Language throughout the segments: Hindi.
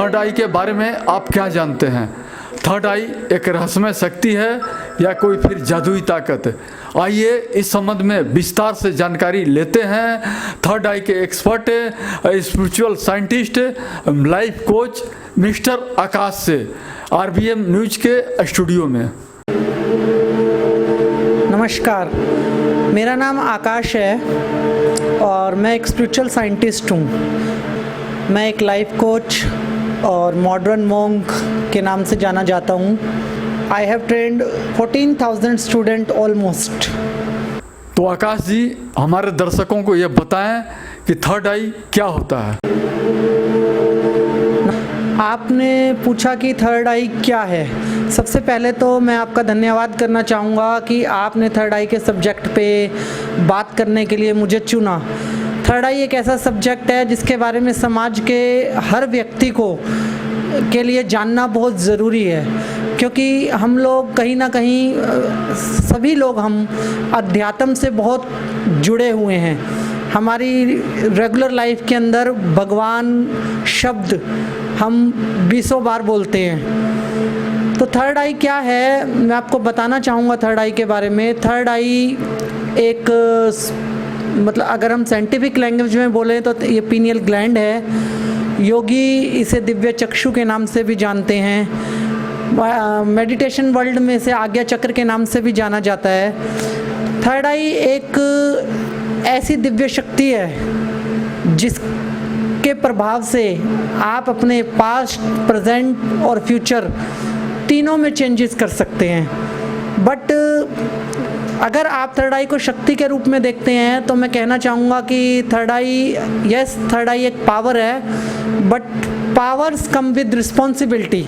थर्ड आई के बारे में आप क्या जानते हैं? थर्ड आई एक रहस्यमय शक्ति है या कोई फिर जादुई ताकत? आइए इस संबंध में विस्तार से जानकारी लेते हैं थर्ड आई के expert, spiritual scientist, life coach mister Akash से, आरबीएम न्यूज के स्टूडियो में। नमस्कार, मेरा नाम आकाश है और मैं एक स्पिरिचुअल साइंटिस्ट हूँ। मैं एक लाइफ कोच और मॉडर्न मोंक के नाम से जाना जाता हूँ। I have trend 14,000 student almost. तो आकाश जी, हमारे दर्शकों को ये बताएं कि थर्ड आई क्या होता है। आपने पूछा कि थर्ड आई क्या है। सबसे पहले तो मैं आपका धन्यवाद करना चाहूँगा कि आपने थर्ड आई के सब्जेक्ट पे बात करने के लिए मुझे चुना। थर्ड आई एक ऐसा सब्जेक्ट है जिसके बारे में समाज के हर व्यक्ति के लिए जानना बहुत ज़रूरी है, क्योंकि हम लोग कहीं ना कहीं सभी लोग हम अध्यात्म से बहुत जुड़े हुए हैं। हमारी रेगुलर लाइफ के अंदर भगवान शब्द हम 20 बार बोलते हैं। तो थर्ड आई क्या है, मैं आपको बताना चाहूँगा थर्ड आई के बारे में। थर्ड आई एक मतलब अगर हम साइंटिफिक लैंग्वेज में बोलें तो ये पीनियल ग्लैंड है। योगी इसे दिव्य चक्षु के नाम से भी जानते हैं। मेडिटेशन वर्ल्ड में इसे आज्ञा चक्र के नाम से भी जाना जाता है। थर्ड आई एक ऐसी दिव्य शक्ति है जिसके प्रभाव से आप अपने पास्ट, प्रेजेंट और फ्यूचर तीनों में चेंजेस कर सकते हैं। बट अगर आप थर्ड आई को शक्ति के रूप में देखते हैं तो मैं कहना चाहूँगा कि थर्ड आई एक पावर है, but powers come with responsibility.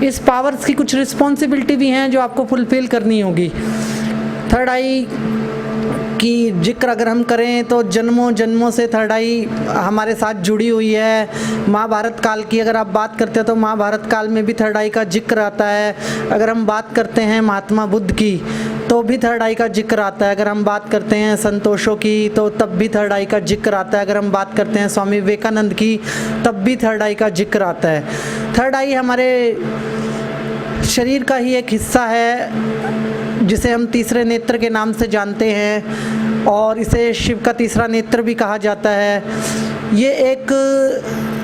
इस पावर्स की कुछ रिस्पॉन्सिबिलिटी भी हैं जो आपको फुलफिल करनी होगी। थर्ड आई की जिक्र अगर हम करें तो जन्मों जन्मों से थर्ड आई हमारे साथ जुड़ी हुई है। महाभारत काल की अगर आप बात करते हैं तो महाभारत काल में भी थर्ड आई का जिक्र आता है। अगर हम बात करते हैं महात्मा बुद्ध की तो भी थर्ड आई का जिक्र आता है। अगर हम बात करते हैं संतोषों की तो तब भी थर्ड आई का जिक्र आता है। अगर हम बात करते हैं स्वामी विवेकानंद की तब भी थर्ड आई का जिक्र आता है। थर्ड आई हमारे शरीर का ही एक हिस्सा है जिसे हम तीसरे नेत्र के नाम से जानते हैं और इसे शिव का तीसरा नेत्र भी कहा जाता है। ये एक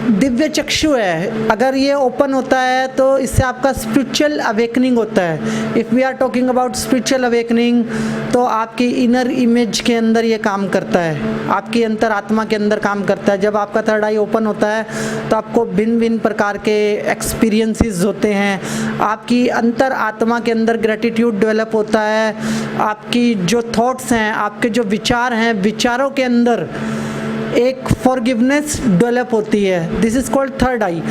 दिव्य चक्षु है। अगर ये ओपन होता है तो इससे आपका स्पिरिचुअल अवेकनिंग होता है। If we are talking about spiritual awakening तो आपकी इनर इमेज के अंदर ये काम करता है, आपकी अंतरात्मा के अंदर काम करता है। जब आपका थर्ड आई ओपन होता है तो आपको भिन्न भिन्न प्रकार के एक्सपीरियंसेस होते हैं। आपकी अंतर आत्मा के अंदर ग्रेटिट्यूड डेवलप होता है। आपकी जो थॉट्स हैं, आपके जो विचार हैं, विचारों के अंदर एक फॉरगिवनेस डेवलप होती है। दिस इज़ कॉल्ड थर्ड आई।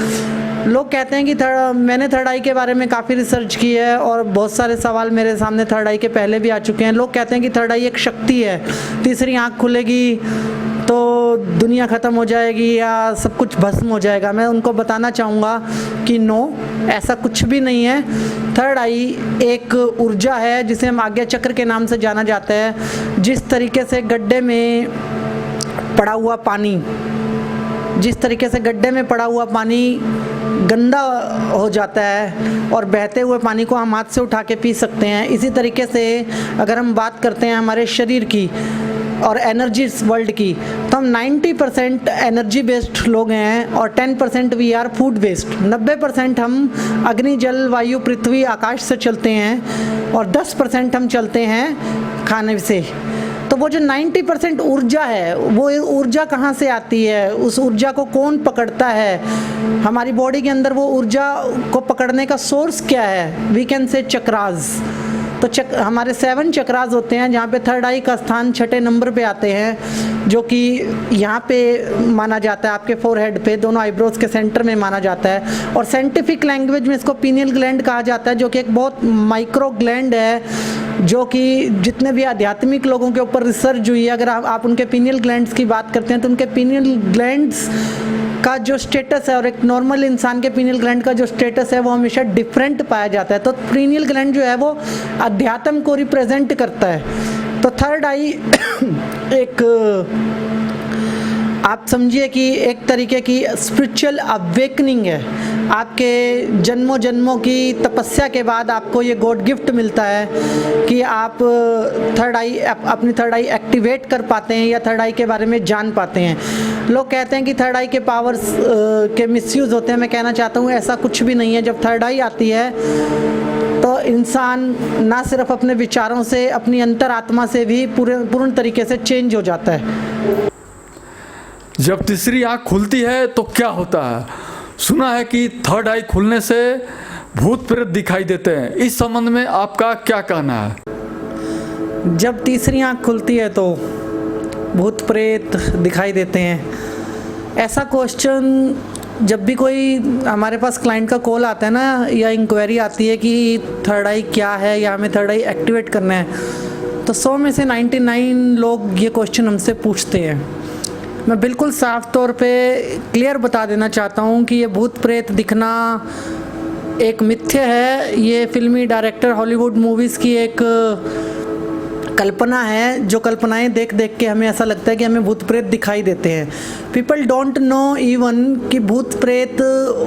लोग कहते हैं कि मैंने थर्ड आई के बारे में काफ़ी रिसर्च की है और बहुत सारे सवाल मेरे सामने थर्ड आई के पहले भी आ चुके हैं। लोग कहते हैं कि थर्ड आई एक शक्ति है, तीसरी आँख खुलेगी तो दुनिया ख़त्म हो जाएगी या सब कुछ भस्म हो जाएगा। मैं उनको बताना चाहूँगा कि नो, ऐसा कुछ भी नहीं है। थर्ड आई एक ऊर्जा है जिसे हम आज्ञा चक्र के नाम से जाना जाता है। जिस तरीके से गड्ढे में पड़ा हुआ पानी, जिस तरीके से गड्ढे में पड़ा हुआ पानी गंदा हो जाता है और बहते हुए पानी को हम हाथ से उठा के पी सकते हैं, इसी तरीके से अगर हम बात करते हैं हमारे शरीर की और एनर्जी वर्ल्ड की तो हम 90% एनर्जी बेस्ड लोग हैं और 10% वी आर फूड बेस्ड। 90% हम अग्नि, जल, वायु, पृथ्वी, आकाश से चलते हैं और 10% हम चलते हैं खाने से। तो वो जो 90% ऊर्जा है, वो ऊर्जा कहाँ से आती है, उस ऊर्जा को कौन पकड़ता है, हमारी बॉडी के अंदर वो ऊर्जा को पकड़ने का सोर्स क्या है? वी कैन से चक्रास। तो हमारे 7 चक्रास होते हैं जहाँ पे थर्ड आई का स्थान 6ठे नंबर पे आते हैं, जो कि यहाँ पे माना जाता है, आपके फोरहेड पे दोनों आईब्रोज के सेंटर में माना जाता है। और साइंटिफिक लैंग्वेज में इसको पीनियल ग्लैंड कहा जाता है, जो कि एक बहुत माइक्रो ग्लैंड है, जो कि जितने भी आध्यात्मिक लोगों के ऊपर रिसर्च हुई है, अगर आप उनके पीनियल ग्लैंड्स की बात करते हैं तो उनके पीनियल ग्लैंड्स का जो स्टेटस है और एक नॉर्मल इंसान के पीनियल ग्लैंड का जो स्टेटस है वो हमेशा डिफरेंट पाया जाता है। तो पीनियल ग्लैंड जो है वो अध्यात्म को रिप्रेजेंट करता है। तो थर्ड आई एक आप समझिए कि एक तरीके की स्पिरिचुअल अवेकनिंग है। आपके जन्मों जन्मों की तपस्या के बाद आपको ये गॉड गिफ्ट मिलता है कि आप अपनी थर्ड आई एक्टिवेट कर पाते हैं या थर्ड आई के बारे में जान पाते हैं। लोग कहते हैं कि थर्ड आई के पावर्स के मिसयूज़ होते हैं। मैं कहना चाहता हूँ ऐसा कुछ भी नहीं है। जब थर्ड आई आती है तो इंसान ना सिर्फ अपने विचारों से, अपनी अंतरात्मा से भी पूर्ण तरीके से चेंज हो जाता है। जब तीसरी आँख खुलती है तो क्या होता है? सुना है कि थर्ड आई खुलने से भूत प्रेत दिखाई देते हैं। इस संबंध में आपका क्या कहना है? जब तीसरी आँख खुलती है तो भूत प्रेत दिखाई देते हैं, ऐसा क्वेश्चन जब भी कोई हमारे पास क्लाइंट का कॉल आता है ना, या इंक्वायरी आती है कि थर्ड आई क्या है या हमें थर्ड आई एक्टिवेट करना है, तो 100 में से 99 लोग ये क्वेश्चन हमसे पूछते हैं। मैं बिल्कुल साफ तौर पे क्लियर बता देना चाहता हूँ कि ये भूत प्रेत दिखना एक मिथ्य है। ये फिल्मी डायरेक्टर हॉलीवुड मूवीज़ की एक कल्पना है, जो कल्पनाएं देख देख के हमें ऐसा लगता है कि हमें भूत प्रेत दिखाई देते हैं। पीपल डोंट नो इवन कि भूत प्रेत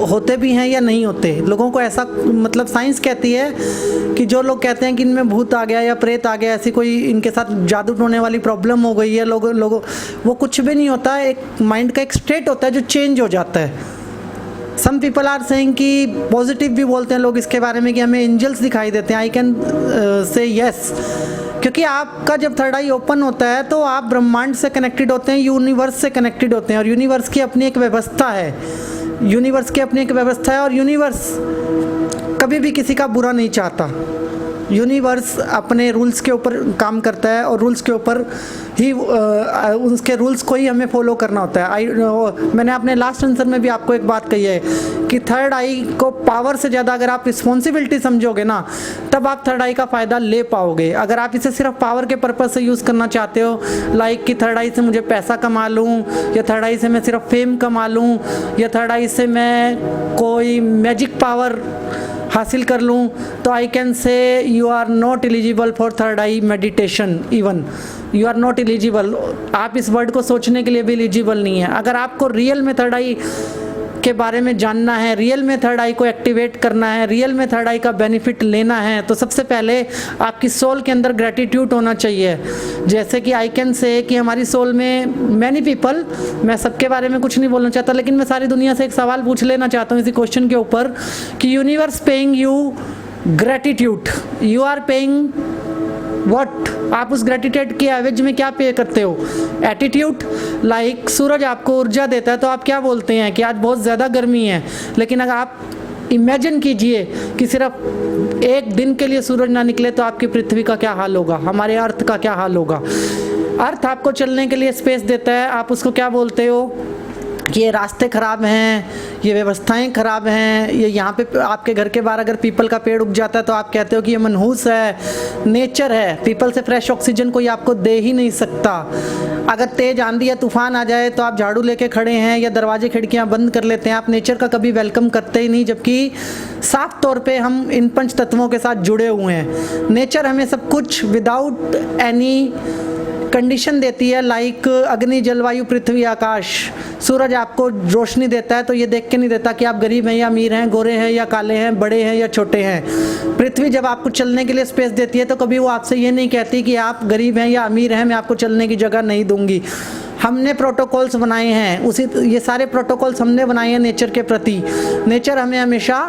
होते भी हैं या नहीं होते। लोगों को ऐसा, मतलब साइंस कहती है कि जो लोग कहते हैं कि इनमें भूत आ गया या प्रेत आ गया, ऐसी कोई इनके साथ जादू टोने वाली प्रॉब्लम हो गई है, लोगों वो कुछ भी नहीं होता। एक माइंड का एक स्टेट होता है जो चेंज हो जाता है। सम पीपल आर सेइंग कि पॉजिटिव भी बोलते हैं लोग इसके बारे में कि हमें एंजल्स दिखाई देते हैं। आई कैन से यस, क्योंकि आपका जब थर्ड आई ओपन होता है तो आप ब्रह्मांड से कनेक्टेड होते हैं, यूनिवर्स से कनेक्टेड होते हैं। और यूनिवर्स की अपनी एक व्यवस्था है, और यूनिवर्स कभी भी किसी का बुरा नहीं चाहता। यूनिवर्स अपने रूल्स के ऊपर काम करता है और रूल्स के ऊपर ही उसके रूल्स को ही हमें फॉलो करना होता है। मैंने अपने लास्ट आंसर में भी आपको एक बात कही है कि थर्ड आई को पावर से ज़्यादा अगर आप रिस्पॉन्सिबिलिटी समझोगे ना, तब आप थर्ड आई का फ़ायदा ले पाओगे। अगर आप इसे सिर्फ पावर के पर्पज़ से यूज़ करना चाहते हो, लाइक कि थर्ड आई से मुझे पैसा कमा लूँ, या थर्ड आई से मैं सिर्फ फेम कमा लूँ, या थर्ड आई से मैं कोई मैजिक पावर हासिल कर लूँ, तो I can say you are not eligible for third eye meditation. Even you are not eligible. आप इस वर्ड को सोचने के लिए भी एलिजिबल नहीं है। अगर आपको रियल में थर्ड आई के बारे में जानना है, रियल में थर्ड आई को एक्टिवेट करना है, रियल में थर्ड आई का बेनिफिट लेना है, तो सबसे पहले आपकी सोल के अंदर ग्रेटिट्यूड होना चाहिए। जैसे कि आई कैन से कि हमारी सोल में मैनी पीपल, मैं सबके बारे में कुछ नहीं बोलना चाहता, लेकिन मैं सारी दुनिया से एक सवाल पूछ लेना चाहता हूँ इसी क्वेश्चन के ऊपर कि universe paying you gratitude, you are paying what? आप उस ग्रेटिट्यूड के एवज में क्या पे करते हो? एटीट्यूड। लाइक सूरज आपको ऊर्जा देता है तो आप क्या बोलते हैं कि आज बहुत ज़्यादा गर्मी है, लेकिन अगर आप इमेजिन कीजिए कि सिर्फ एक दिन के लिए सूरज ना निकले तो आपकी पृथ्वी का क्या हाल होगा, हमारे अर्थ का क्या हाल होगा। अर्थ आपको चलने के लिए स्पेस देता है, आप उसको क्या बोलते हो कि ये रास्ते ख़राब हैं, ये व्यवस्थाएं ख़राब हैं, ये यहाँ पे आपके घर के बाहर अगर पीपल का पेड़ उग जाता है तो आप कहते हो कि ये मनहूस है, नेचर है। पीपल से फ्रेश ऑक्सीजन कोई आपको दे ही नहीं सकता। अगर तेज़ आंधी या तूफान आ जाए तो आप झाड़ू लेके खड़े हैं या दरवाजे खिड़कियाँ बंद कर लेते हैं। आप नेचर का कभी वेलकम करते ही नहीं, जबकि साफ तौर पे हम इन पंच तत्वों के साथ जुड़े हुए हैं। नेचर हमें सब कुछ विदाउट एनी कंडीशन देती है, लाइक अग्नि, जलवायु, पृथ्वी, आकाश। सूरज आपको रोशनी देता है तो ये देख के नहीं देता कि आप गरीब हैं या अमीर हैं, गोरे हैं या काले हैं, बड़े हैं या छोटे हैं। पृथ्वी जब आपको चलने के लिए स्पेस देती है तो कभी वो आपसे ये नहीं कहती कि आप गरीब हैं या अमीर हैं, मैं आपको चलने की जगह नहीं दूंगी। हमने प्रोटोकॉल्स बनाए हैं, ये सारे प्रोटोकॉल्स हमने बनाए हैं नेचर के प्रति। नेचर हमें हमेशा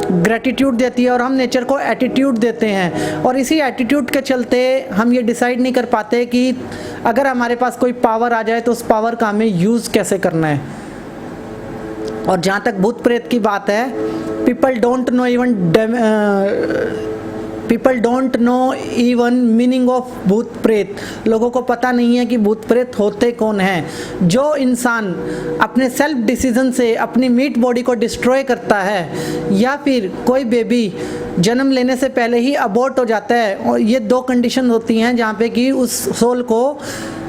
ग्रेटिट्यूड देती है और हम नेचर को एटीट्यूड देते हैं, और इसी एटीट्यूड के चलते हम ये डिसाइड नहीं कर पाते कि अगर हमारे पास कोई पावर आ जाए तो उस पावर का हमें यूज़ कैसे करना है। और जहाँ तक भूत प्रेत की बात है, people don't know even meaning of भूत प्रेत। लोगों को पता नहीं है कि भूत प्रेत होते कौन हैं। जो इंसान अपने सेल्फ डिसीजन से अपनी मीट बॉडी को डिस्ट्रॉय करता है, या फिर कोई बेबी जन्म लेने से पहले ही अबॉर्ट हो जाता है, और ये दो कंडीशन होती हैं जहाँ पे कि उस सोल को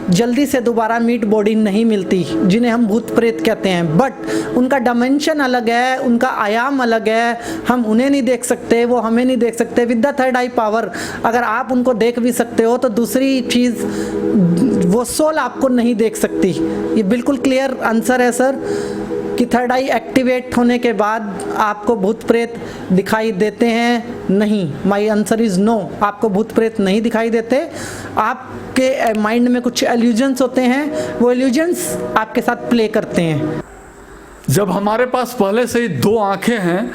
जल्दी से दोबारा मीट बॉडी नहीं मिलती, जिन्हें हम भूत प्रेत कहते हैं। बट उनका डायमेंशन अलग है, उनका आयाम अलग है, हम उन्हें नहीं देख सकते, वो हमें नहीं देख सकते। With the third eye power अगर आप उनको देख भी सकते हो तो दूसरी चीज़ वो सोल आपको नहीं देख सकती। ये बिल्कुल क्लियर आंसर है सर कि थर्ड आई एक्टिवेट होने के बाद आपको भूत प्रेत दिखाई देते हैं? नहीं, माई आंसर इज़ नो। आपको भूत प्रेत नहीं दिखाई देते। आपके माइंड में कुछ एल्यूजन्स होते हैं, वो एल्यूजन्स आपके साथ प्ले करते हैं। जब हमारे पास पहले से ही 2 आँखें हैं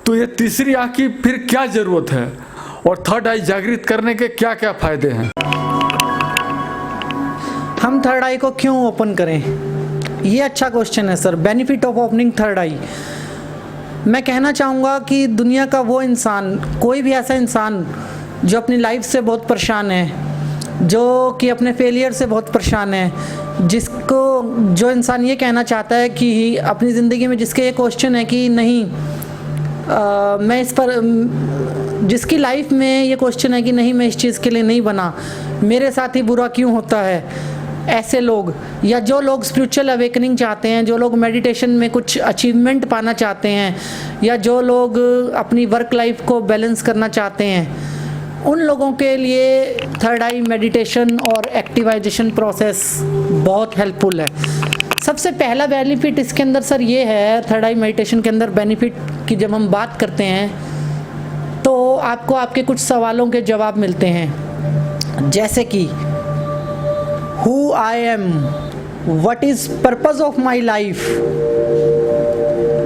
तो ये तीसरी आँख की फिर क्या ज़रूरत है, और थर्ड आई जागृत करने के क्या क्या फ़ायदे हैं? हम थर्ड आई को क्यों ओपन करें? ये अच्छा क्वेश्चन है sir. Benefit of opening third eye, मैं कहना चाहूँगा कि दुनिया का वो इंसान, कोई भी ऐसा इंसान जो अपनी लाइफ से बहुत परेशान है, जो कि अपने फेलियर से बहुत परेशान है, जो इंसान ये कहना चाहता है कि अपनी ज़िंदगी में जिसके ये क्वेश्चन है कि नहीं मैं इस पर, जिसकी लाइफ में ये क्वेश्चन है कि नहीं मैं इस चीज़ के लिए नहीं बना, मेरे साथ ही बुरा क्यों होता है, ऐसे लोग, या जो लोग स्पिरिचुअल अवेकनिंग चाहते हैं, जो लोग मेडिटेशन में कुछ अचीवमेंट पाना चाहते हैं, या जो लोग अपनी वर्क लाइफ को बैलेंस करना चाहते हैं, उन लोगों के लिए थर्ड आई मेडिटेशन और एक्टिवाइजेशन प्रोसेस बहुत हेल्पफुल है। सबसे पहला बेनिफिट इसके अंदर सर ये है, थर्ड आई मेडिटेशन के अंदर बेनिफिट की जब हम बात करते हैं तो आपको आपके कुछ सवालों के जवाब मिलते हैं, जैसे कि who I am, what is purpose of my life,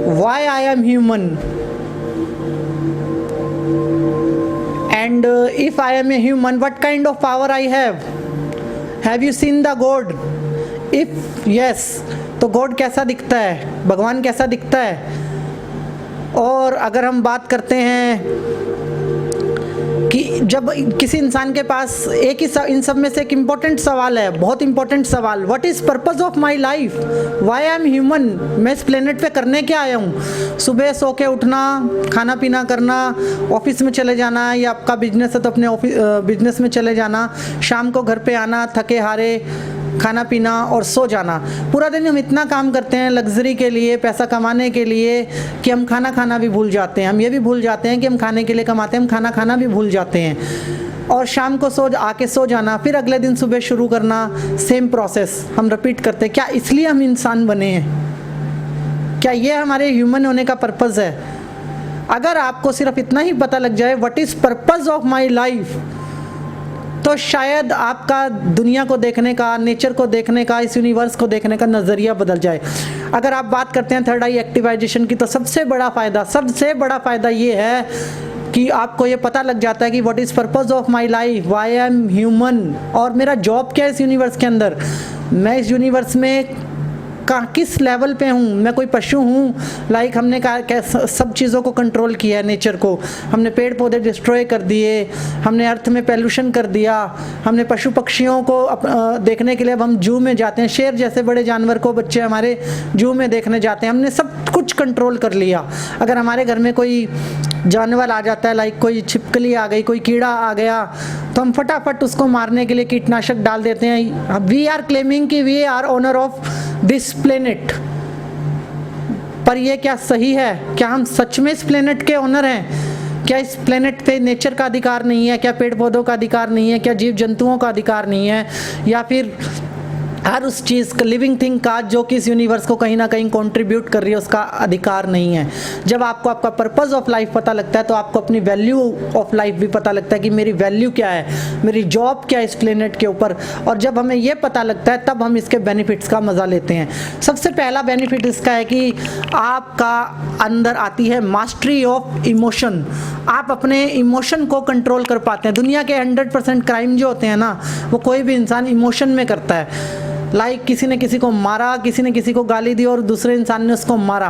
why I am human, and if I am a human, what kind of power I have? Have you seen the God? If yes, तो गॉड कैसा दिखता है, भगवान कैसा दिखता है? और अगर हम बात करते हैं कि जब किसी इंसान के पास एक ही इन सब में से एक इम्पोर्टेंट सवाल है, बहुत इम्पोर्टेंट सवाल, what is purpose of my life, why I am human, मैं इस प्लेनेट पे करने क्या आया हूँ? सुबह सो के उठना, खाना पीना करना, ऑफिस में चले जाना, या आपका बिजनेस है तो अपने ऑफिस बिजनेस में चले जाना, शाम को घर पे आना थके हारे, खाना पीना और सो जाना। पूरा दिन हम इतना काम करते हैं लग्जरी के लिए, पैसा कमाने के लिए, कि हम खाना खाना भी भूल जाते हैं। हम ये भी भूल जाते हैं कि हम खाने के लिए कमाते हैं, हम खाना खाना भी भूल जाते हैं। और शाम को आके सो जाना, फिर अगले दिन सुबह शुरू करना, सेम प्रोसेस हम रिपीट करते हैं। क्या इसलिए हम इंसान बने हैं? क्या ये हमारे ह्यूमन होने का पर्पज़ है? अगर आपको सिर्फ इतना ही पता लग जाए, what is purpose of my life, तो शायद आपका दुनिया को देखने का, नेचर को देखने का, इस यूनिवर्स को देखने का नज़रिया बदल जाए। अगर आप बात करते हैं थर्ड आई एक्टिवाइजेशन की, तो सबसे बड़ा फ़ायदा ये है कि आपको ये पता लग जाता है कि what is purpose of my life, why I am human, और मेरा जॉब क्या है इस यूनिवर्स के अंदर, मैं इस यूनिवर्स में किस लेवल पे हूँ, मैं कोई पशु हूँ? लाइक हमने सब चीज़ों को कंट्रोल किया है, नेचर को हमने पेड़ पौधे डिस्ट्रॉय कर दिए, हमने अर्थ में पोल्यूशन कर दिया, हमने पशु पक्षियों को देखने के लिए अब हम जू में जाते हैं, शेर जैसे बड़े जानवर को बच्चे हमारे जू में देखने जाते हैं, हमने सब कुछ कंट्रोल कर लिया। अगर हमारे घर में कोई जानवर आ जाता है, लाइक कोई छिपकली आ गई, कोई कीड़ा आ गया, तो हम फटाफट उसको मारने के लिए कीटनाशक डाल देते हैं। वी आर क्लेमिंग कि we are owner of this planet, पर यह क्या सही है? क्या हम सच में इस प्लेनेट के ओनर हैं? क्या इस प्लेनेट पे नेचर का अधिकार नहीं है? क्या पेड़ पौधों का अधिकार नहीं है? क्या जीव जंतुओं का अधिकार नहीं है? या फिर हर उस चीज़ का, लिविंग थिंग का, जो कि इस यूनिवर्स को कहीं ना कहीं कंट्रीब्यूट कर रही है, उसका अधिकार नहीं है? जब आपको आपका पर्पस ऑफ लाइफ पता लगता है तो आपको अपनी वैल्यू ऑफ लाइफ भी पता लगता है कि मेरी वैल्यू क्या है, मेरी जॉब क्या है इस प्लेनेट के ऊपर। और जब हमें ये पता लगता है तब हम इसके बेनिफिट्स का मज़ा लेते हैं। सबसे पहला बेनिफिट इसका है कि आपका अंदर आती है मास्टरी ऑफ इमोशन। आप अपने इमोशन को कंट्रोल कर पाते हैं। दुनिया के 100% क्राइम जो होते हैं ना, वो कोई भी इंसान इमोशन में करता है। लाइक किसी ने किसी को मारा, किसी ने किसी को गाली दी और दूसरे इंसान ने उसको मारा,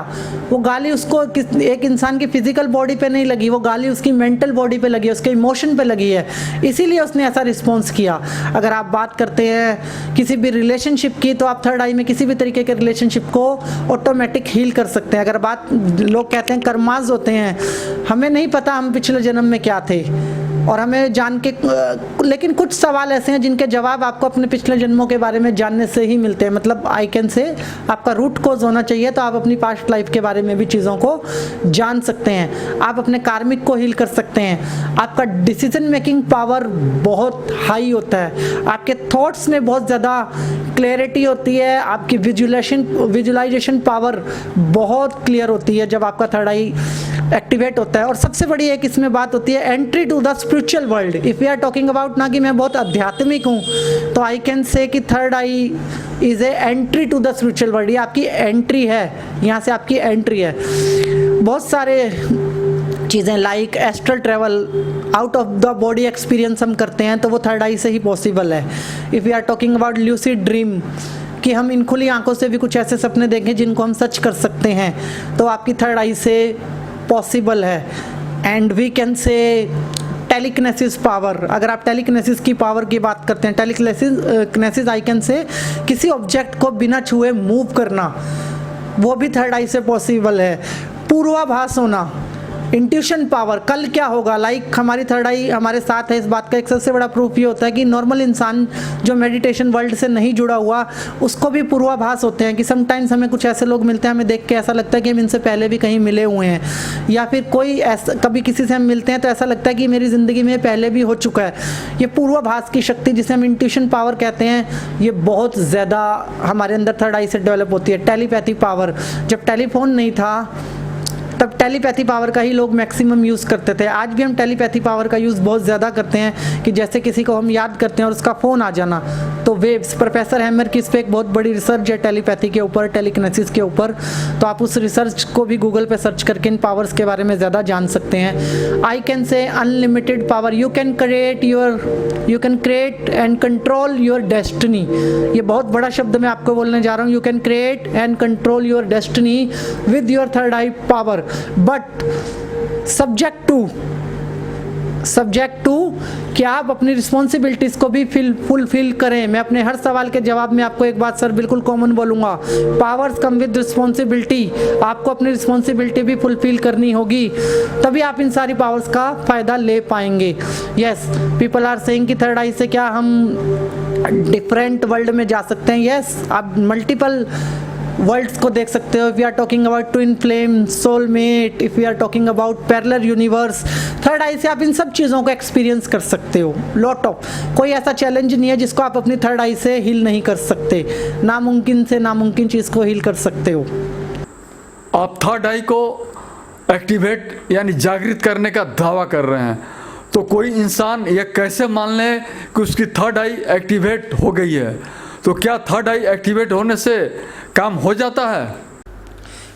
वो गाली उसको एक इंसान की फिजिकल बॉडी पे नहीं लगी, वो गाली उसकी मेंटल बॉडी पे लगी है, उसके इमोशन पे लगी है, इसीलिए उसने ऐसा रिस्पॉन्स किया। अगर आप बात करते हैं किसी भी रिलेशनशिप की, तो आप थर्ड आई में किसी भी तरीके के रिलेशनशिप को ऑटोमेटिक हील कर सकते हैं। अगर बात, लोग कहते हैं कर्माज होते हैं, हमें नहीं पता हम पिछले जन्म में क्या थे, और हमें जान के लेकिन कुछ सवाल ऐसे हैं जिनके जवाब आपको अपने पिछले जन्मों के बारे में जानने से ही मिलते हैं। मतलब आई कैन से आपका रूट कोज होना चाहिए, तो आप अपनी पास्ट लाइफ के बारे में भी चीज़ों को जान सकते हैं। आप अपने कार्मिक को हील कर सकते हैं। आपका डिसीजन मेकिंग पावर बहुत हाई होता है। आपके थॉट्स में बहुत ज़्यादा क्लैरिटी होती है। आपकी विजुलाइजेशन पावर बहुत क्लियर होती है जब आपका थर्ड आई एक्टिवेट होता है। और सबसे बड़ी एक इसमें बात होती है entry to the spiritual world. If we are talking about ना कि मैं बहुत आध्यात्मिक हूँ, तो आई कैन से कि third eye is a entry to the spiritual world. ये आपकी एंट्री है, यहाँ से आपकी एंट्री है। बहुत सारे चीज़ें like astral travel, out of the body experience हम करते हैं, तो वो थर्ड आई से ही पॉसिबल है। If we are talking about lucid dream, कि हम इन खुली आंखों से भी कुछ ऐसे सपने देखें जिनको हम सच कर सकते हैं, तो आपकी थर्ड आई से पॉसिबल है। And we can say telekinesis power, अगर आप टेलीकिनेसिस की पावर की बात करते हैं, टेलीकिनेसिस आई कैन से किसी ऑब्जेक्ट को बिना छुए मूव करना, वो भी थर्ड आई से पॉसिबल है। पूर्वाभास होना, इंट्यूशन पावर, कल क्या होगा, लाइक हमारी थर्ड आई हमारे साथ है। इस बात का एक सबसे बड़ा प्रूफ ये होता है कि नॉर्मल इंसान जो मेडिटेशन वर्ल्ड से नहीं जुड़ा हुआ, उसको भी पूर्वाभास होते हैं कि समटाइम्स हमें कुछ ऐसे लोग मिलते हैं, हमें देख के ऐसा लगता है कि हम इनसे पहले भी कहीं मिले हुए हैं, या फिर कोई ऐसा कभी किसी से हम मिलते हैं तो ऐसा लगता है कि मेरी ज़िंदगी में पहले भी हो चुका है। ये पूर्वाभास की शक्ति जिसे हम इंट्यूशन पावर कहते हैं, ये बहुत ज़्यादा हमारे अंदर थर्ड आई से डेवलप होती है। टेलीपैथी पावर, जब टेलीफोन नहीं था तब टेलीपैथी पावर का ही लोग मैक्सिमम यूज़ करते थे। आज भी हम टेलीपैथी पावर का यूज़ बहुत ज़्यादा करते हैं कि जैसे किसी को हम याद करते हैं और उसका फ़ोन आ जाना, तो वेव्स, प्रोफेसर हैमर की इस पर एक बहुत बड़ी रिसर्च है टेलीपैथी के ऊपर, टेलीकिनेसिस के ऊपर, तो आप उस रिसर्च को भी गूगल पे सर्च करके इन पावर्स के बारे में ज़्यादा जान सकते हैं। आई कैन से unlimited power, you can create and control your destiny. ये बहुत बड़ा शब्द मैं आपको बोलने जा रहा हूँ। You can create and control your destiny with your third eye power, but subject to कि आप अपनी रिस्पॉन्सिबिलिटीज़ को भी फुलफिल करें। मैं अपने हर सवाल के जवाब में आपको एक बात सर बिल्कुल कॉमन बोलूँगा, पावर्स कम विद रिस्पॉन्सिबिलिटी। आपको अपनी रिस्पॉन्सिबिलिटी भी फुलफिल करनी होगी, तभी आप इन सारी पावर्स का फ़ायदा ले पाएंगे। यस, पीपल आर सेइंग कि थर्ड आई से क्या हम डिफरेंट वर्ल्ड में जा सकते हैं। यस, आप मल्टीपल वर्ल्ड्स को देख सकते हो। If we are talking about twin flame, soulmate, if we are talking about parallel universe, third eye से आप इन सब चीज़ों को एक्सपीरियंस कर सकते हो। लॉट ऑफ, कोई ऐसा चैलेंज नहीं है जिसको आप अपनी थर्ड आई से हील नहीं कर सकते। नामुमकिन से नामुमकिन चीज़ को हील कर सकते हो। आप थर्ड आई को एक्टिवेट यानी जागृत करने का दावा कर रहे हैं, तो कोई इंसान ये कैसे मान ले कि उसकी थर्ड आई एक्टिवेट हो गई है? तो क्या थर्ड आई एक्टिवेट होने से काम हो जाता है?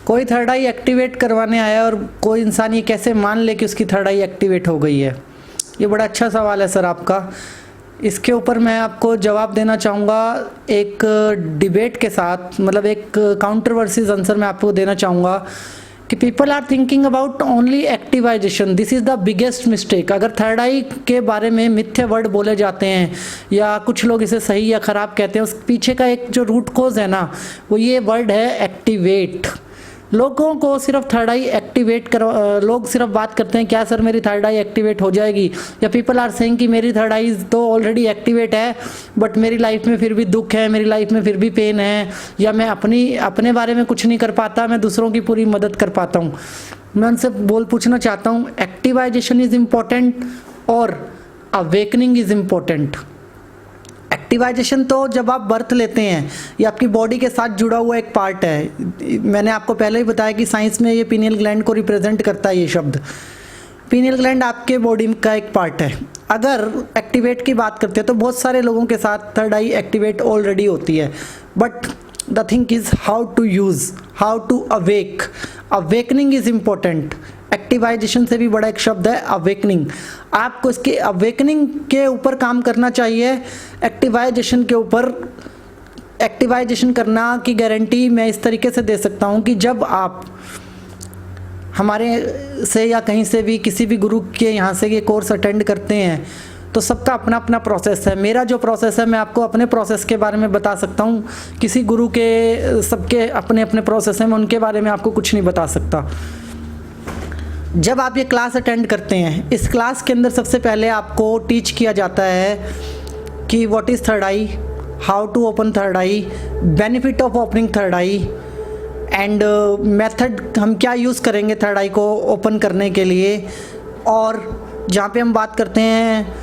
कोई थर्ड आई एक्टिवेट करवाने आया और कोई इंसान ये कैसे मान ले कि उसकी थर्ड आई एक्टिवेट हो गई है? ये बड़ा अच्छा सवाल है सर आपका। इसके ऊपर मैं आपको जवाब देना चाहूँगा एक डिबेट के साथ, मतलब एक काउंटर वर्सेस आंसर मैं आपको देना चाहूँगा कि people are thinking about only activization, this is the biggest mistake. अगर थर्ड आई के बारे में मिथ्या वर्ड बोले जाते हैं या कुछ लोग इसे सही या ख़राब कहते हैं, उस पीछे का एक जो रूट कोज है ना, वो ये वर्ड है एक्टिवेट। लोगों को सिर्फ थर्ड आई एक्टिवेट कर, लोग सिर्फ बात करते हैं क्या सर मेरी थर्ड आई एक्टिवेट हो जाएगी, या पीपल आर सेइंग कि मेरी थर्ड आई तो ऑलरेडी एक्टिवेट है बट मेरी लाइफ में फिर भी दुख है, मेरी लाइफ में फिर भी पेन है, या मैं अपने बारे में कुछ नहीं कर पाता, मैं दूसरों की पूरी मदद कर पाता हूँ। मैं उनसे पूछना चाहता हूँ, एक्टिवाइजेशन इज़ इम्पोर्टेंट और अवेकनिंग इज़ इम्पोर्टेंट। एक्टिवाइजेशन तो जब आप बर्थ लेते हैं, ये आपकी बॉडी के साथ जुड़ा हुआ एक पार्ट है। मैंने आपको पहले ही बताया कि साइंस में ये पीनियल ग्लैंड को रिप्रेजेंट करता है। ये शब्द पीनियल ग्लैंड आपके बॉडी का एक पार्ट है। अगर एक्टिवेट की बात करते हैं तो बहुत सारे लोगों के साथ थर्ड आई एक्टिवेट ऑलरेडी होती है, but the thing is how to use, how to awake. Awakening is important. Activization से भी बड़ा एक शब्द है अवेकनिंग। आपको इसके अवेकनिंग के ऊपर काम करना चाहिए। एक्टिवाइजेशन के ऊपर, एक्टिवाइजेशन करना की गारंटी मैं इस तरीके से दे सकता हूँ कि जब आप हमारे से या कहीं से भी किसी भी गुरु के यहाँ से ये कोर्स अटेंड करते हैं, तो सबका अपना अपना प्रोसेस है। मेरा जो प्रोसेस है मैं आपको अपने प्रोसेस के बारे में बता सकता हूँ, किसी गुरु के सबके अपने अपने प्रोसेस हैं, मैं उनके बारे में आपको कुछ नहीं बता सकता। जब आप ये क्लास अटेंड करते हैं, इस क्लास के अंदर सबसे पहले आपको टीच किया जाता है कि what is third eye, how to open third eye, benefit of opening third eye and method हम क्या यूज़ करेंगे थर्ड आई को ओपन करने के लिए। और जहाँ पे हम बात करते हैं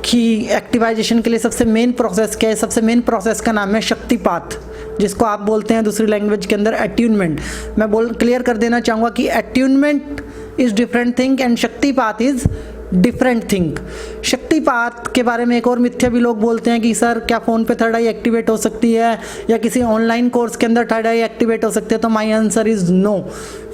कि एक्टिवाइजेशन के लिए सबसे मेन प्रोसेस क्या है, सबसे मेन प्रोसेस का नाम है शक्तिपात, जिसको आप बोलते हैं दूसरी लैंग्वेज के अंदर अट्यूनमेंट। मैं क्लियर कर देना चाहूँगा कि attunement is different thing and shaktipat is different thing. शक्तिपात के बारे में एक और मिथ्या भी लोग बोलते हैं कि सर क्या फ़ोन पे थर्ड आई एक्टिवेट हो सकती है या किसी ऑनलाइन कोर्स के अंदर थर्ड आई एक्टिवेट हो सकती है, तो my answer is no.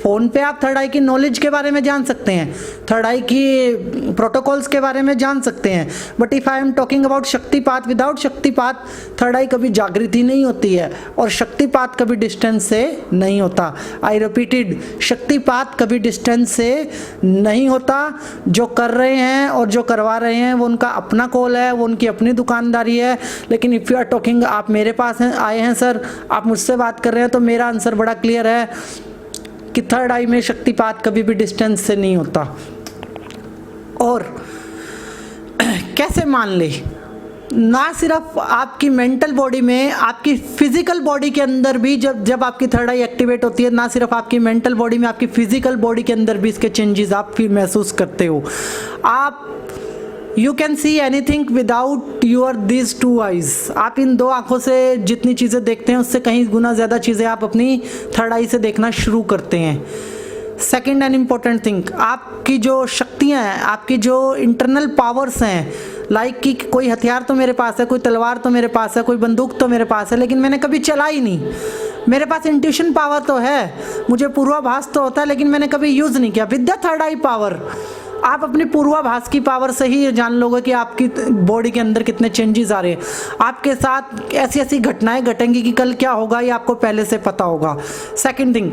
Phone पे आप थर्ड आई की नॉलेज के बारे में जान सकते हैं, थर्ड आई की प्रोटोकॉल्स के बारे में जान सकते हैं, but if I am talking about shaktipat, without shaktipat third eye कभी जागृत ही नहीं होती है और शक्तिपात कभी डिस्टेंस से नहीं होता। आई रिपीटेड, शक्तिपात कभी डिस्टेंस से नहीं होता। जो कर रहे हैं और जो करवा रहे हैं वो उनका अपना कॉल है, वो उनकी अपनी दुकानदारी है। लेकिन इफ़ यू आर टॉकिंग, आप मेरे पास हैं, आए हैं सर, आप मुझसे बात कर रहे हैं, तो मेरा आंसर बड़ा क्लियर है कि थर्ड आई में शक्तिपात कभी भी डिस्टेंस से नहीं होता। और कैसे मान ले, ना सिर्फ आपकी मेंटल बॉडी में, आपकी फिजिकल बॉडी के अंदर भी जब आपकी थर्ड आई एक्टिवेट होती है, ना सिर्फ आपकी मेंटल बॉडी में, आपकी फिजिकल बॉडी के अंदर भी इसके चेंजेस आप फिर महसूस करते हो। आप you can see anything without your this two eyes. आप इन दो आँखों से जितनी चीज़ें देखते हैं उससे कहीं गुना ज़्यादा चीज़ें आप अपनी थर्ड आई से देखना शुरू करते हैं। सेकेंड एंड इम्पॉर्टेंट थिंग, आपकी जो शक्तियाँ हैं, आपकी जो इंटरनल पावर्स हैं, लाइक कि कोई हथियार तो मेरे पास है, कोई तलवार तो मेरे पास है, कोई बंदूक तो मेरे पास है, लेकिन मैंने कभी चलाई नहीं। मेरे पास इंट्यूशन पावर तो है, मुझे पूर्वाभास तो होता है, लेकिन मैंने कभी यूज़ नहीं किया। With the third eye power आप अपनी पूर्वाभास की पावर से ही जान लोगे कि आपकी बॉडी के अंदर कितने चेंजेस आ रहे हैं। आपके साथ ऐसी ऐसी घटनाएं घटेंगी कि कल क्या होगा ये आपको पहले से पता होगा। सेकंड थिंग,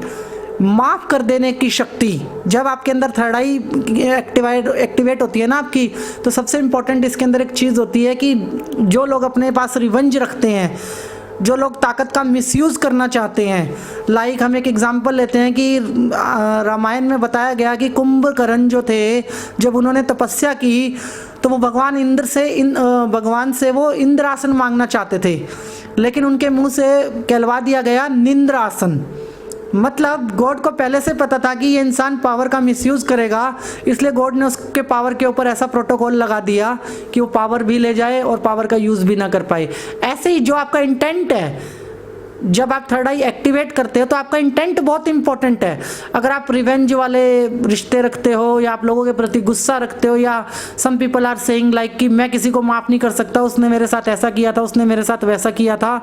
माफ़ कर देने की शक्ति। जब आपके अंदर थर्ड आई एक्टिवेट होती है ना आपकी, तो सबसे इम्पोर्टेंट इसके अंदर एक चीज़ होती है कि जो लोग अपने पास रिवेंज रखते हैं, जो लोग ताकत का मिसयूज़ करना चाहते हैं, लाइक हम एक एग्जांपल लेते हैं कि रामायण में बताया गया कि कुंभकर्ण जो थे, जब उन्होंने तपस्या की तो वो भगवान से वो इंद्रासन मांगना चाहते थे, लेकिन उनके मुंह से कहलवा दिया गया निंद्रासन। मतलब गॉड को पहले से पता था कि ये इंसान पावर का मिसयूज़ करेगा, इसलिए गॉड ने उसके पावर के ऊपर ऐसा प्रोटोकॉल लगा दिया कि वो पावर भी ले जाए और पावर का यूज़ भी ना कर पाए। ऐसे ही जो आपका इंटेंट है, जब आप थर्ड आई एक्टिवेट करते हो तो आपका इंटेंट बहुत इंपॉर्टेंट है। अगर आप रिवेंज वाले रिश्ते रखते हो या आप लोगों के प्रति गुस्सा रखते हो, या some people are saying like कि मैं किसी को माफ़ नहीं कर सकता, उसने मेरे साथ ऐसा किया था, उसने मेरे साथ वैसा किया था,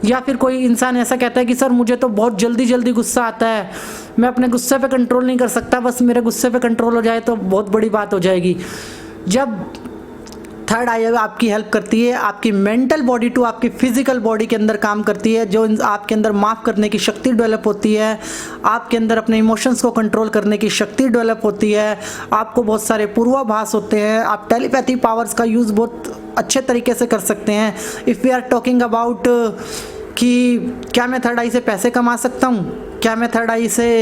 या फिर कोई इंसान ऐसा कहता है कि सर मुझे तो बहुत जल्दी गुस्सा आता है, मैं अपने गुस्से पे कंट्रोल नहीं कर सकता, बस मेरे गुस्से पे कंट्रोल हो जाए तो बहुत बड़ी बात हो जाएगी। जब थर्ड आई आपकी हेल्प करती है, आपकी मेंटल बॉडी टू आपकी फिजिकल बॉडी के अंदर काम करती है, जो आपके अंदर माफ़ करने की शक्ति डेवलप होती है, आपके अंदर अपने इमोशंस को कंट्रोल करने की शक्ति डेवलप होती है, आपको बहुत सारे पूर्वाभास होते हैं, आप टेलीपैथी पावर्स का यूज़ बहुत अच्छे तरीके से कर सकते हैं। If we are talking about कि क्या मैं थर्ड आई से पैसे कमा सकता हूँ, क्या मैं थर्ड आई से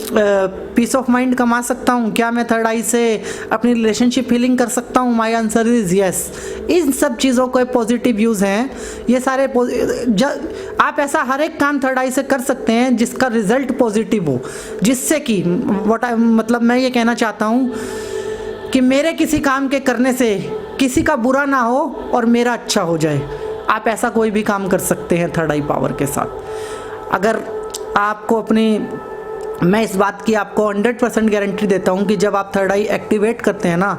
पीस ऑफ माइंड कमा सकता हूँ, क्या मैं थर्ड आई से अपनी रिलेशनशिप हीलिंग कर सकता हूँ, माय आंसर इज़ यस। इन सब चीज़ों को पॉजिटिव यूज़ हैं ये सारे। आप ऐसा हर एक काम थर्ड आई से कर सकते हैं जिसका रिजल्ट पॉजिटिव हो, जिससे कि मतलब मैं ये कहना चाहता हूँ कि मेरे किसी काम के करने से किसी का बुरा ना हो और मेरा अच्छा हो जाए। आप ऐसा कोई भी काम कर सकते हैं थर्ड आई पावर के साथ। अगर आपको मैं इस बात की आपको 100% गारंटी देता हूँ कि जब आप थर्ड आई एक्टिवेट करते हैं ना,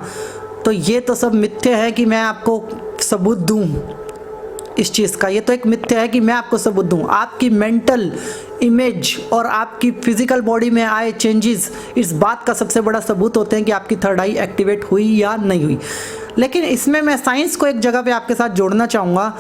तो ये तो सब मिथ्या है कि मैं आपको सबूत दूँ इस चीज़ का। ये तो एक मिथ्या है कि मैं आपको सबूत दूँ। आपकी मेंटल इमेज और आपकी फिजिकल बॉडी में आए चेंजेस इस बात का सबसे बड़ा सबूत होते हैं कि आपकी थर्ड आई एक्टिवेट हुई या नहीं हुई। लेकिन इसमें मैं साइंस को एक जगह पे आपके साथ जोड़ना चाहूँगा।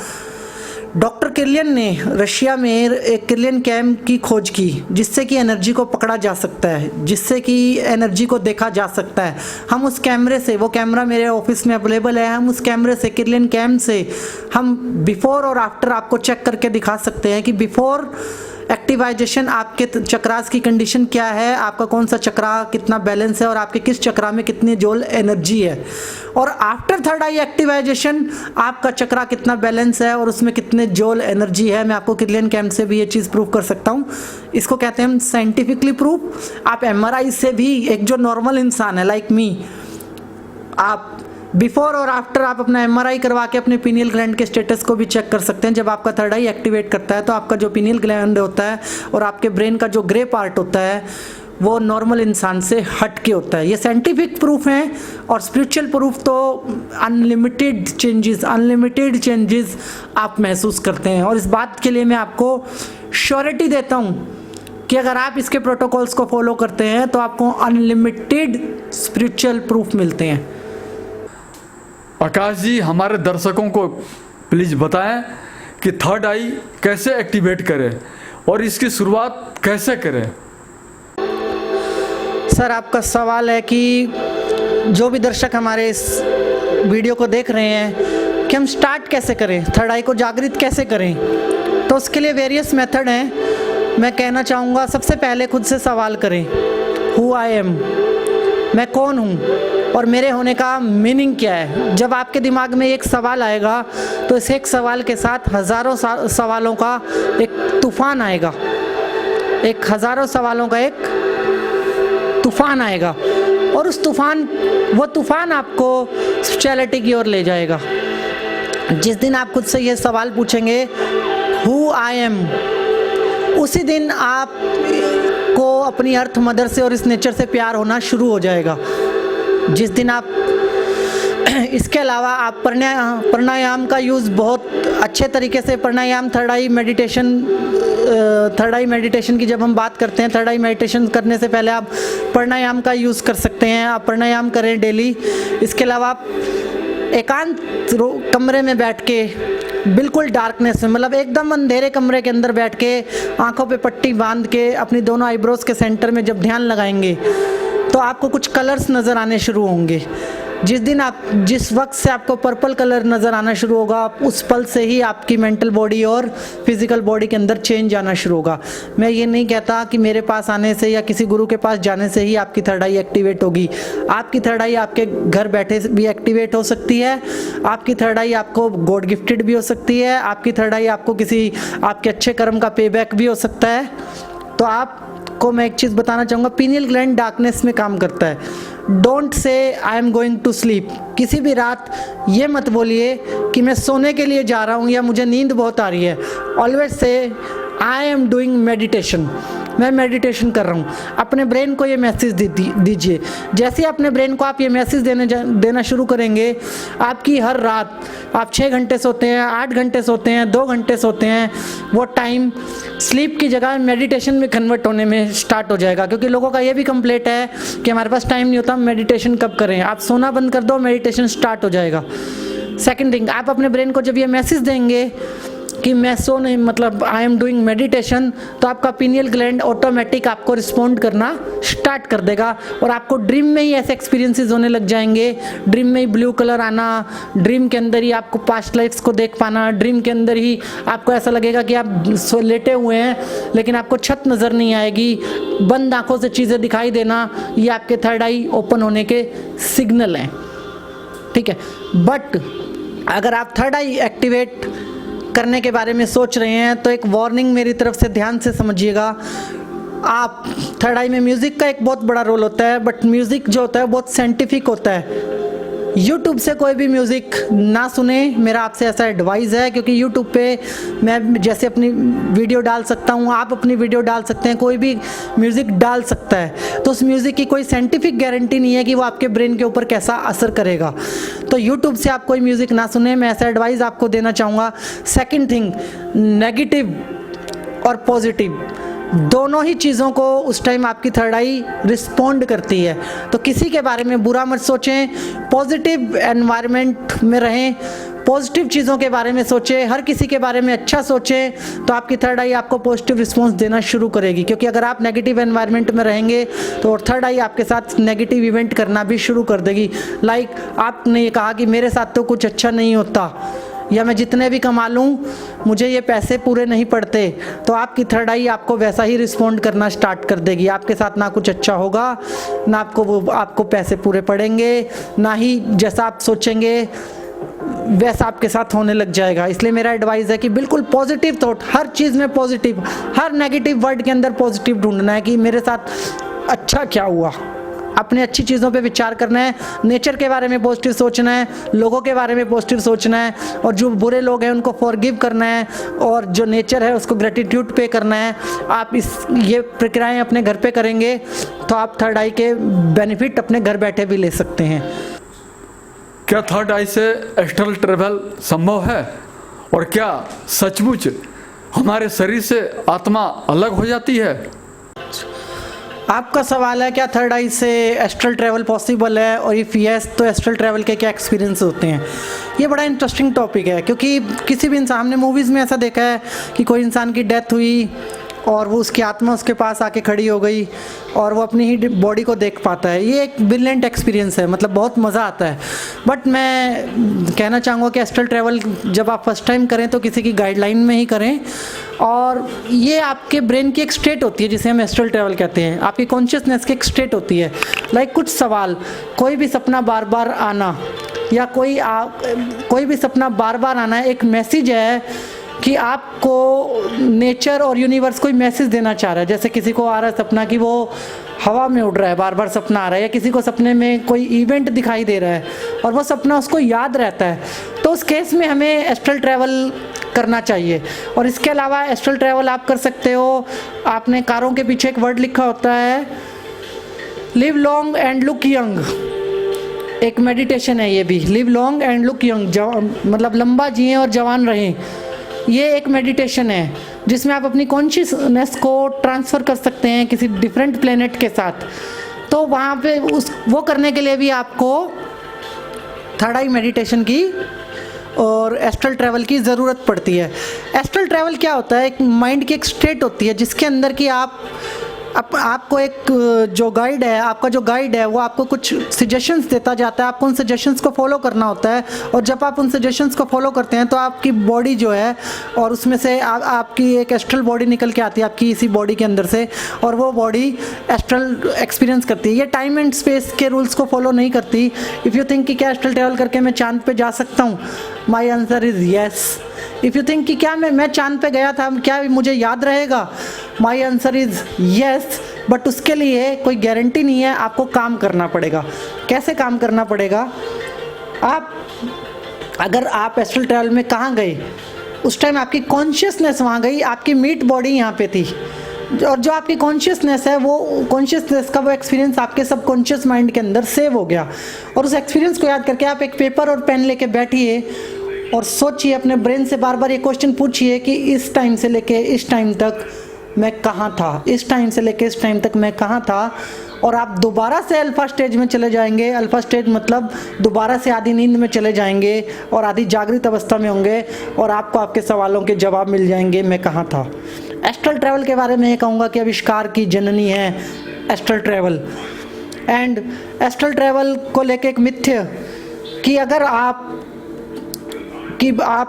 डॉक्टर किर्लियन ने रशिया में एक किर्लियन कैम की खोज की, जिससे कि एनर्जी को पकड़ा जा सकता है, जिससे कि एनर्जी को देखा जा सकता है। हम उस कैमरे से, वो कैमरा मेरे ऑफिस में अवेलेबल है, हम उस कैमरे से, किर्लियन कैम से हम बिफोर और आफ्टर आपको चेक करके दिखा सकते हैं कि बिफोर एक्टिवाइजेशन आपके चक्रास की कंडीशन क्या है, आपका कौन सा चक्रा कितना बैलेंस है और आपके किस चक्रा में कितनी जूल एनर्जी है। और आफ्टर थर्ड आई एक्टिवाइजेशन आपका चक्रा कितना बैलेंस है और उसमें कितने जूल एनर्जी है। मैं आपको किर्लियन कैम्प से भी ये चीज़ प्रूव कर सकता हूँ। इसको कहते हैं हम साइंटिफिकली प्रूफ। आप MRI से भी, एक जो नॉर्मल इंसान है लाइक मी, आप बिफोर और आफ्टर आप अपना MRI करवा के अपने पीनियल ग्लैंड के स्टेटस को भी चेक कर सकते हैं। जब आपका थर्ड आई एक्टिवेट करता है तो आपका जो पीनियल ग्लैंड होता है और आपके ब्रेन का जो ग्रे पार्ट होता है वो नॉर्मल इंसान से हट के होता है। ये साइंटिफिक प्रूफ हैं। और स्पिरिचुअल प्रूफ तो अनलिमिटेड चेंजेस आप महसूस करते हैं। और इस बात के लिए मैं आपको श्योरिटी देता हूँ कि अगर आप इसके प्रोटोकॉल्स को फॉलो करते हैं तो आपको अनलिमिटेड स्पिरिचुअल प्रूफ मिलते हैं। आकाश जी, हमारे दर्शकों को प्लीज़ बताएं कि थर्ड आई कैसे एक्टिवेट करें और इसकी शुरुआत कैसे करें। सर, आपका सवाल है कि जो भी दर्शक हमारे इस वीडियो को देख रहे हैं कि हम स्टार्ट कैसे करें, थर्ड आई को जागृत कैसे करें। तो उसके लिए वेरियस मेथड हैं। मैं कहना चाहूँगा सबसे पहले खुद से सवाल करें, हु आई एम, मैं कौन हूँ और मेरे होने का मीनिंग क्या है। जब आपके दिमाग में एक सवाल आएगा तो इस एक सवाल के साथ हज़ारों सवालों का एक तूफान आएगा, एक हज़ारों सवालों का एक तूफान आएगा और वो तूफान आपको स्पिरिचुअलिटी की ओर ले जाएगा। जिस दिन आप खुद से ये सवाल पूछेंगे हु आई एम, उसी दिन आप को अपनी अर्थ मदर से और इस नेचर से प्यार होना शुरू हो जाएगा। जिस दिन आप इसके अलावा आप प्राणायाम का यूज़ बहुत अच्छे तरीके से, प्राणायाम थर्ड आई मेडिटेशन की जब हम बात करते हैं, थर्ड आई मेडिटेशन करने से पहले आप प्राणायाम का यूज़ कर सकते हैं। आप प्राणायाम करें डेली। इसके अलावा आप एकांत कमरे में बैठ के, बिल्कुल डार्कनेस में, मतलब एकदम अंधेरे कमरे के अंदर बैठ के आंखों पे पट्टी बांध के अपनी दोनों आईब्रोज के सेंटर में जब ध्यान लगाएंगे तो आपको कुछ कलर्स नज़र आने शुरू होंगे। जिस वक्त से आपको पर्पल कलर नज़र आना शुरू होगा, उस पल से ही आपकी मेंटल बॉडी और फिजिकल बॉडी के अंदर चेंज आना शुरू होगा। मैं ये नहीं कहता कि मेरे पास आने से या किसी गुरु के पास जाने से ही आपकी थर्ड आई एक्टिवेट होगी। आपकी थर्ड आई आपके घर बैठे भी एक्टिवेट हो सकती है। आपकी थर्ड आई आपको गॉड गिफ्टेड भी हो सकती है। आपकी थर्ड आई आपको किसी आपके अच्छे कर्म का पे बैक भी हो सकता है। तो आपको मैं एक चीज़ बताना चाहूँगा, पीनियल ग्लैंड डार्कनेस में काम करता है। Don't say I am going to sleep. किसी भी रात ये मत बोलिए कि मैं सोने के लिए जा रहा हूँ या मुझे नींद बहुत आ रही है। Always say I am doing meditation, मैं मेडिटेशन कर रहा हूँ। अपने ब्रेन को ये मैसेज दीजिए। जैसे अपने ब्रेन को आप ये मैसेज देना शुरू करेंगे, आपकी हर रात आप 6 घंटे सोते हैं, 8 घंटे सोते हैं, 2 घंटे सोते हैं, वो टाइम स्लीप की जगह मेडिटेशन में कन्वर्ट होने में स्टार्ट हो जाएगा। क्योंकि लोगों का ये भी कंप्लेंट है कि हमारे पास टाइम नहीं होता, मेडिटेशन कब करें। आप सोना बंद कर दो, मेडिटेशन स्टार्ट हो जाएगा। सेकेंड थिंग, आप अपने ब्रेन को जब ये मैसेज देंगे कि मैं सो नहीं, मतलब आई एम डूइंग मेडिटेशन, तो आपका पीनियल ग्लैंड ऑटोमेटिक आपको रिस्पॉन्ड करना स्टार्ट कर देगा और आपको ड्रीम में ही ऐसे एक्सपीरियंसेस होने लग जाएंगे। ड्रीम में ही ब्लू कलर आना, ड्रीम के अंदर ही आपको पास्ट लाइफ्स को देख पाना, ड्रीम के अंदर ही आपको ऐसा लगेगा कि आप लेटे हुए हैं लेकिन आपको छत नज़र नहीं आएगी, बंद आंखों से चीज़ें दिखाई देना, ये आपके थर्ड आई ओपन होने के सिग्नल हैं। ठीक है, बट अगर आप थर्ड आई एक्टिवेट करने के बारे में सोच रहे हैं तो एक वार्निंग मेरी तरफ से ध्यान से समझिएगा। आप थर्ड आई में म्यूज़िक का एक बहुत बड़ा रोल होता है, बट म्यूज़िक जो होता है बहुत साइंटिफिक होता है। YouTube से कोई भी म्यूज़िक ना सुने, मेरा आपसे ऐसा एडवाइस है। क्योंकि YouTube पे मैं जैसे अपनी वीडियो डाल सकता हूँ, आप अपनी वीडियो डाल सकते हैं, कोई भी म्यूज़िक डाल सकता है, तो उस म्यूज़िक की कोई साइंटिफिक गारंटी नहीं है कि वो आपके ब्रेन के ऊपर कैसा असर करेगा। तो YouTube से आप कोई म्यूज़िक ना सुने, मैं ऐसा एडवाइस आपको देना चाहूँगा। सेकेंड थिंग, नेगेटिव और पॉजिटिव दोनों ही चीज़ों को उस टाइम आपकी थर्ड आई रिस्पॉन्ड करती है। तो किसी के बारे में बुरा मत सोचें, पॉजिटिव एनवायरनमेंट में रहें, पॉजिटिव चीज़ों के बारे में सोचें, हर किसी के बारे में अच्छा सोचें, तो आपकी थर्ड आई आपको पॉजिटिव रिस्पॉन्स देना शुरू करेगी। क्योंकि अगर आप नेगेटिव एनवायरनमेंट में रहेंगे तो थर्ड आई आपके साथ नेगेटिव इवेंट करना भी शुरू कर देगी। लाइक आपने ये कहा कि मेरे साथ तो कुछ अच्छा नहीं होता, या मैं जितने भी कमा लूँ मुझे ये पैसे पूरे नहीं पड़ते, तो आपकी थर्ड आई आपको वैसा ही रिस्पॉन्ड करना स्टार्ट कर देगी। आपके साथ ना कुछ अच्छा होगा, ना आपको पैसे पूरे पड़ेंगे, ना ही जैसा आप सोचेंगे वैसा आपके साथ होने लग जाएगा। इसलिए मेरा एडवाइस है कि बिल्कुल पॉजिटिव थॉट, हर चीज़ में पॉजिटिव, हर नेगेटिव वर्ड के अंदर पॉजिटिव ढूंढना है कि मेरे साथ अच्छा क्या हुआ। अपने अच्छी चीज़ों पे विचार करना है, नेचर के बारे में पॉजिटिव सोचना है, लोगों के बारे में पॉजिटिव सोचना है, और जो बुरे लोग हैं उनको फॉरगिव करना है, और जो नेचर है उसको ग्रेटिट्यूड पे करना है। आप ये प्रक्रियाएं अपने घर पे करेंगे तो आप थर्ड आई के बेनिफिट अपने घर बैठे भी ले सकते हैं। क्या थर्ड आई से एस्ट्रल ट्रेवल संभव है, और क्या सचमुच हमारे शरीर से आत्मा अलग हो जाती है? आपका सवाल है क्या थर्ड आई से एस्ट्रल ट्रैवल पॉसिबल है, और इफ़ यस तो एस्ट्रल ट्रैवल के क्या एक्सपीरियंस होते हैं। ये बड़ा इंटरेस्टिंग टॉपिक है, क्योंकि किसी भी इंसान, हमने मूवीज़ में ऐसा देखा है कि कोई इंसान की डेथ हुई और वो उसकी आत्मा उसके पास आके खड़ी हो गई और वो अपनी ही बॉडी को देख पाता है। ये एक ब्रिलियंट एक्सपीरियंस है, मतलब बहुत मज़ा आता है। बट मैं कहना चाहूँगा कि एस्ट्रल ट्रैवल जब आप फर्स्ट टाइम करें तो किसी की गाइडलाइन में ही करें, और ये आपके ब्रेन की एक स्टेट होती है जिसे हम एस्ट्रल ट्रैवल कहते हैं। आपकी कॉन्शियसनेस की एक स्टेट होती है। लाइक कुछ सवाल, कोई भी सपना बार बार आना, या कोई भी सपना बार बार आना एक मैसेज है कि आपको नेचर और यूनिवर्स कोई मैसेज देना चाह रहा है। जैसे किसी को आ रहा है सपना कि वो हवा में उड़ रहा है, बार बार सपना आ रहा है, या किसी को सपने में कोई इवेंट दिखाई दे रहा है और वो सपना उसको याद रहता है, तो उस केस में हमें एस्ट्रल ट्रैवल करना चाहिए। और इसके अलावा एस्ट्रल ट्रैवल आप कर सकते हो, आपने कारों के पीछे एक वर्ड लिखा होता है, live long and look young. एक मेडिटेशन है ये भी, live long and look young, मतलब लंबा जिएं और जवान रहें। ये एक मेडिटेशन है जिसमें आप अपनी कॉन्शियसनेस को ट्रांसफ़र कर सकते हैं किसी डिफरेंट प्लेनेट के साथ। तो वहाँ पे वो करने के लिए भी आपको थर्ड आई मेडिटेशन की और एस्ट्रल ट्रैवल की ज़रूरत पड़ती है। एस्ट्रल ट्रैवल क्या होता है, एक माइंड की एक स्टेट होती है जिसके अंदर की आपको एक जो गाइड है, आपका जो गाइड है वो आपको कुछ सजेशंस देता जाता है, आपको उन सजेशंस को फॉलो करना होता है। और जब आप उन सजेशंस को फॉलो करते हैं तो आपकी बॉडी जो है, और उसमें से आपकी एक एस्ट्रल बॉडी निकल के आती है आपकी इसी बॉडी के अंदर से, और वो बॉडी एस्ट्रल एक्सपीरियंस करती है। ये टाइम एंड स्पेस के रूल्स को फॉलो नहीं करती। इफ़ यू थिंक कि क्या एस्ट्रल ट्रैवल करके मैं चांद पे जा सकता हूँ, my answer is yes. If you think कि क्या मैं चांद पे गया था, क्या मुझे याद रहेगा, my answer is yes. But उसके लिए कोई गारंटी नहीं है, आपको काम करना पड़ेगा। कैसे काम करना पड़ेगा? अगर आप एस्ट्रल ट्रैवल में कहाँ गए, उस टाइम आपकी कॉन्शियसनेस वहाँ गई, आपकी मीट बॉडी यहाँ पे थी, और जो आपकी कॉन्शियसनेस है वो कॉन्शियसनेस का वो एक्सपीरियंस आपके सबकॉन्शियस माइंड के अंदर सेव हो गया। और उस एक्सपीरियंस को याद करके आप एक पेपर और पेन लेके बैठिए और सोचिए, अपने ब्रेन से बार बार ये क्वेश्चन पूछिए कि इस टाइम से लेके इस टाइम तक मैं कहाँ था, इस टाइम से लेके इस टाइम तक मैं कहाँ था। और आप दोबारा से अल्फा स्टेज में चले जाएंगे। अल्फा स्टेज मतलब दोबारा से आधी नींद में चले जाएंगे और आधी जागृत अवस्था में होंगे, और आपको आपके सवालों के जवाब मिल जाएंगे, मैं कहाँ था। एस्ट्रल ट्रैवल के बारे में ये कहूँगा कि आविष्कार की जननी है astral travel. And astral travel को लेके एक मिथ्य कि अगर आप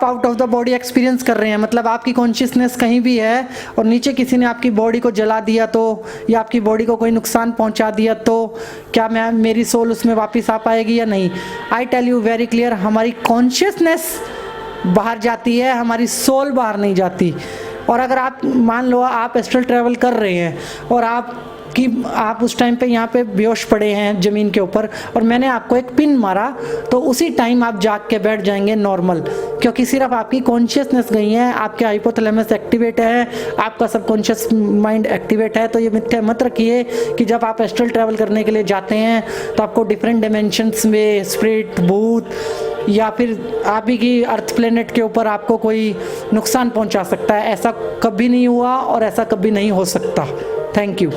out of the body experience कर रहे हैं, मतलब आपकी कॉन्शियसनेस कहीं भी है और नीचे किसी ने आपकी बॉडी को जला दिया तो, या आपकी बॉडी को कोई नुकसान पहुंचा दिया तो क्या मेरी सोल उसमें वापस आ पाएगी या नहीं? I tell you very clear, हमारी कॉन्शियसनेस बाहर जाती है, हमारी सोल बाहर नहीं जाती। और अगर आप मान लो आप एस्ट्रल ट्रैवल कर रहे हैं और आप उस टाइम पे यहाँ पे बेहोश पड़े हैं ज़मीन के ऊपर, और मैंने आपको एक पिन मारा, तो उसी टाइम आप जाग के बैठ जाएंगे नॉर्मल, क्योंकि सिर्फ आपकी कॉन्शियसनेस गई है, आपके हाइपोथैलेमस एक्टिवेट है, आपका सबकॉन्शियस माइंड एक्टिवेट है। तो ये मिथ्या मत रखिए कि जब आप एस्ट्रल ट्रैवल करने के लिए जाते हैं तो आपको डिफरेंट डिमेंशंस में स्पिरिट, भूत, या फिर आप ही की अर्थ प्लेनेट के ऊपर आपको कोई नुकसान पहुंचा सकता है। ऐसा कभी नहीं हुआ और ऐसा कभी नहीं हो सकता। Thank you.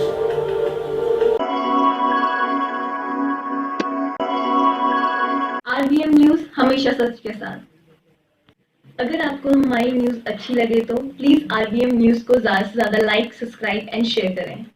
RVM न्यूज़ हमेशा सच के साथ। अगर आपको हमारी न्यूज़ अच्छी लगे तो प्लीज़ RVM न्यूज़ को ज़्यादा से ज़्यादा लाइक, सब्सक्राइब एंड शेयर करें।